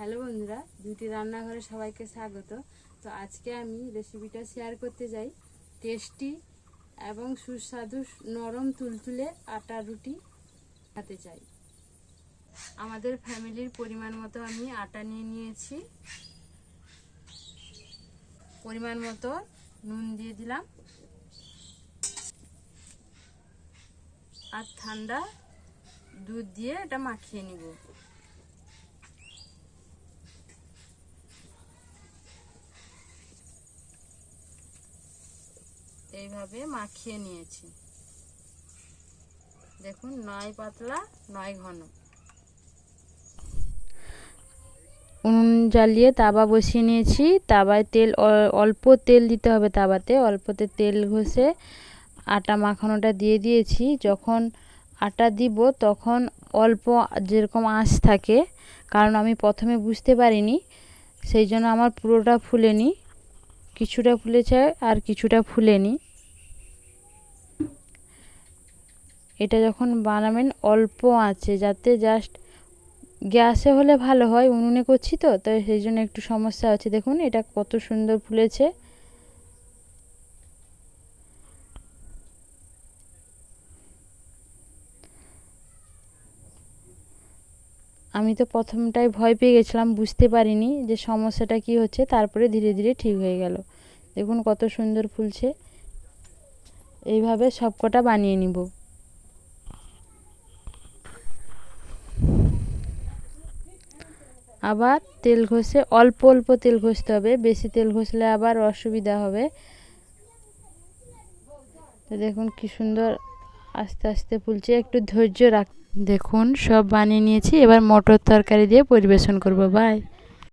Hello বন্ধুরা, beauty রান্নাঘরে সবাইকে স্বাগত। তো আজকে আমি রেসিপিটা শেয়ার করতে যাই টেস্টি এবং সুস্বাদু নরম তুলতুলে আটার রুটি খেতে চাই। আমাদের ফ্যামিলির পরিমাণ মতো আমি আটা নিয়ে নিয়েছি। পরিমাণ মতো নুন দিয়ে দিলাম আর ঠান্ডা দুধ দিয়ে এটা মাখিয়ে নিব। এইভাবে মাখিয়ে নিয়েছি। দেখুন, নয় পাতলা নয় ঘন। উনুন জ্বালিয়ে তাওয়া বসিয়ে নিয়েছি। তাওয়ায় তেল অল্প তেল দিতে হবে। তাওয়াতে অল্পতে তেল ঘষে আটা মাখানোটা দিয়ে দিয়েছি। যখন আটা দিব তখন অল্প যেরকম আঁচ থাকে, কারণ আমি প্রথমে বুঝতে পারিনি, সেই জন্য আমার পুরোটা ফুলেনি, কিছুটা ফুলেছে আর কিছুটা ফুলেনি। এটা যখন বানাবেন অল্প আঁচে, যাতে জাস্ট গ্যাসে হলে ভালো হয়, উনুনে করছি তো তাই সেই জন্য একটু সমস্যা আছে। দেখুন এটা কত সুন্দর ফুলেছে। আমি তো প্রথমটায় ভয় পেয়ে গেছিলাম, বুঝতে পারিনি যে সমস্যাটা কি হচ্ছে, তারপরে ধীরে ধীরে ঠিক হয়ে গেল। দেখুন কত সুন্দর ফুলছে। এইভাবে সবকটা বানিয়ে নিব। আবার তেল ঘষে অল্প অল্প তেল ঘষতে হবে, বেশি তেল ঘষলে আবার অসুবিধা হবে। তো দেখুন কি সুন্দর আস্তে আস্তে ফুলছে, একটু ধৈর্য রাখ। দেখুন সব বানিয়ে নিয়েছি, এবার মটর তরকারি দিয়ে পরিবেশন করব। বাই।